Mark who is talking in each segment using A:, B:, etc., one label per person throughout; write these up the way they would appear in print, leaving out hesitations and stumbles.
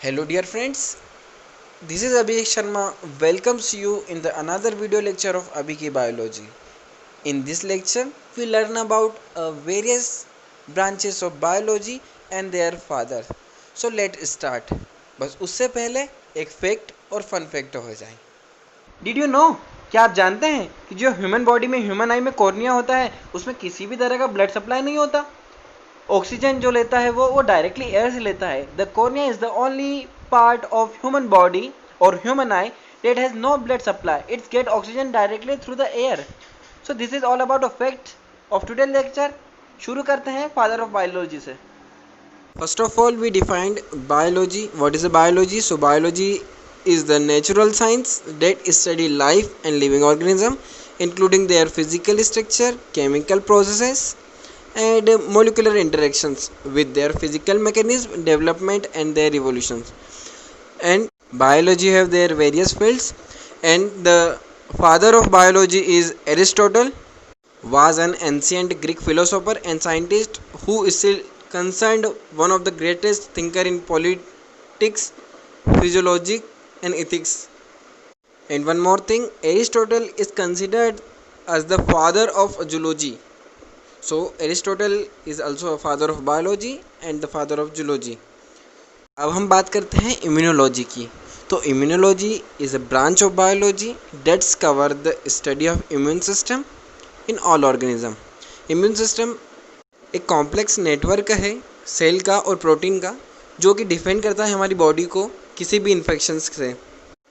A: Hello dear friends, this is Abhishek Sharma welcomes you in the another video lecture of Abhiki Biology. In this lecture, we learn about various branches of biology and their father. So let's start. बस उससे पहले एक fact और fun fact हो जाए. Did you know? क्या आप जानते हैं कि जो ह्यूमन बॉडी में ह्यूमन आई में कॉर्निया होता है उसमें किसी भी तरह का ब्लड सप्लाई नहीं होता. ऑक्सीजन जो लेता है वो डायरेक्टली एयर से लेता है. The cornea is the only part of human body और human eye that has no blood supply. It's get oxygen directly through the air. So this is all about a fact of today's lecture. शुरू करते हैं father of biology से. First of all, we defined biology. What is a biology? So biology is the natural science that study life and living organism, including their physical structure, chemical processes, and molecular interactions with their physical mechanism, development, and their evolutions. And biology have their various fields, and the father of biology is Aristotle, was an ancient Greek philosopher and scientist who is still considered one of the greatest thinker in politics, physiology, and ethics. And one more thing, Aristotle is considered as the father of zoology. So Aristotle is also a father of biology and the father of zoology. अब हम बात करते हैं immunology की. तो immunology is a branch of biology that's cover the study of immune system in all organism. Immune system एक complex network है cell का और प्रोटीन का जो कि डिफेंड करता है हमारी बॉडी को किसी भी इन्फेक्शन से.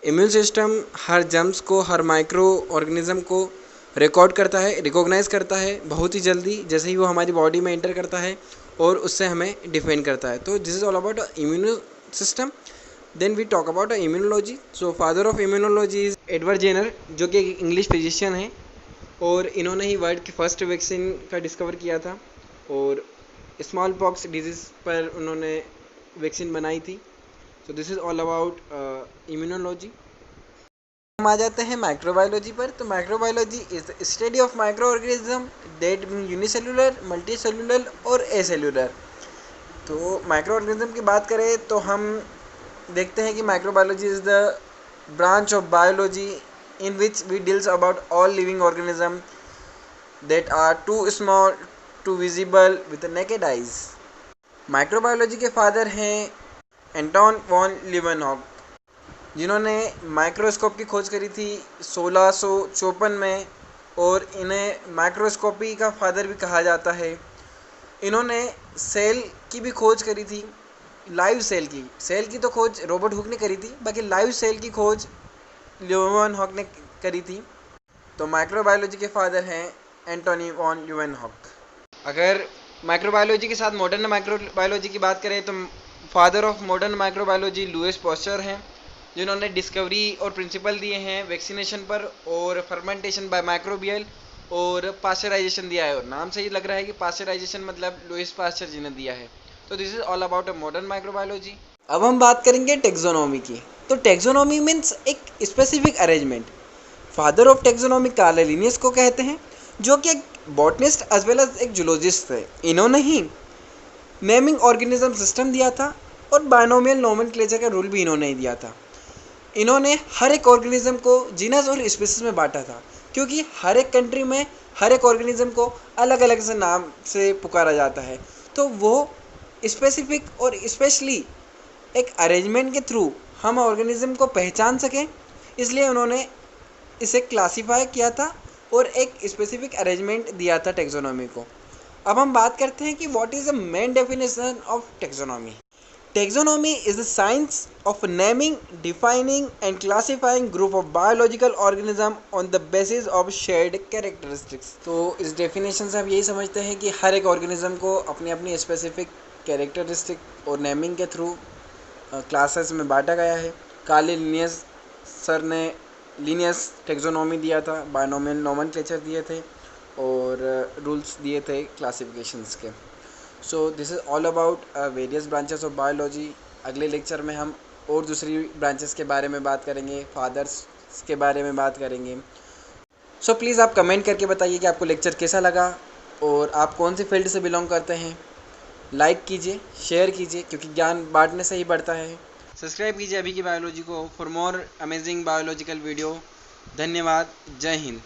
A: इम्यून सिस्टम हर जर्म्स को, हर माइक्रो ऑर्गेनिज्म को रिकॉर्ड करता है, रिकॉग्नाइज करता है बहुत ही जल्दी जैसे ही वो हमारी बॉडी में एंटर करता है और उससे हमें डिफेंड करता है. तो this is all about immune system. Then we talk about immunology. So father of immunology is Edward Jenner जो कि एक इंग्लिश फिजिशियन है और इन्होंने ही वर्ल्ड की फर्स्ट वैक्सीन का डिस्कवर किया था और स्मॉल पॉक्स डिजीज़ पर उन्होंने वैक्सीन बनाई थी. So this is all about immunology. हम आ जाते हैं माइक्रोबायोलॉजी पर. तो microbiology is the study of micro organism that unicellular, multicellular और एसेलुलर. तो माइक्रो ऑर्गेनिज्म की बात करें तो हम देखते हैं कि microbiology is the branch of biology in which we deals about all living organism that are too small to visible with naked eyes. Microbiology के फादर हैं एंटोन वॉन लीवेनहॉक जिन्होंने माइक्रोस्कोप की खोज करी थी 1654 में और इन्हें माइक्रोस्कोपी का फादर भी कहा जाता है. इन्होंने सेल की भी खोज करी थी, लाइव सेल की तो खोज रॉबर्ट हुक ने करी थी, बाकी लाइव सेल की खोज ल्यूवेनहॉक ने करी थी. तो माइक्रोबायोलॉजी के फादर हैं एंटोनी वॉन ल्यूवेनहॉक. अगर माइक्रोबायोलॉजी के साथ मॉडर्न माइक्रोबायोलॉजी की बात करें तो father of modern microbiology Lewis pasture हैं जिन्होंने डिस्कवरी और प्रिंसिपल दिए हैं वैक्सीनेशन पर और फर्मेंटेशन बाय माइक्रोबियल और पास्चराइजेशन दिया है. और नाम से ही लग रहा है कि पास्चराइजेशन मतलब लुईस पास्चर जी ने दिया है. तो this is all about a modern microbiology. अब हम बात करेंगे टेक्सोनॉमी की. तो टेक्सोनॉमी मीन्स एक specific arrangement. Father of taxonomy Karl Linnaeus को कहते हैं जो कि एक बॉटनिस्ट एज वेल एज एक जूलॉजिस्ट थे. इन्होंने ही नेमिंग ऑर्गेनिज्म सिस्टम दिया था और बायनोमियल नोमेनक्लेचर का रूल भी इन्होंने ही दिया था. इन्होंने हर एक ऑर्गेनिज्म को जीनस और स्पीसीज में बांटा था क्योंकि हर एक कंट्री में हर एक ऑर्गेनिज्म को अलग अलग से नाम से पुकारा जाता है. तो वो स्पेसिफिक और स्पेशली एक अरेंजमेंट के थ्रू हम ऑर्गेनिज्म को पहचान सकें इसलिए उन्होंने इसे क्लासीफाई किया था और एक स्पेसिफिक अरेंजमेंट दिया था टेक्सोनॉमी को. अब हम बात करते हैं कि what is the main definition of taxonomy. Taxonomy is the science of naming, defining and classifying group of biological organism on the basis of shared characteristics. तो इस डेफिनेशन से हम यही समझते हैं कि हर एक ऑर्गेनिज्म को अपनी अपनी स्पेसिफिक कैरेक्टरिस्टिक और नेमिंग के थ्रू क्लासेस में बांटा गया है. कार्ल लिनियस सर ने लिनियस टेक्सोनॉमी दिया था, बायनोमियल नोमेनक्लेचर दिए थे और रूल्स दिए थे क्लासिफिकेशंस के. सो this is all about various branches of biology. अगले लेक्चर में हम और दूसरी ब्रांचेस के बारे में बात करेंगे, फादर्स के बारे में बात करेंगे. सो प्लीज़ आप कमेंट करके बताइए कि आपको लेक्चर कैसा लगा और आप कौन सी फील्ड से बिलोंग करते हैं. लाइक कीजिए, शेयर कीजिए क्योंकि ज्ञान बांटने से ही बढ़ता है. सब्सक्राइब कीजिए अभी की बायोलॉजी को for more amazing biological video. धन्यवाद। जय हिंद।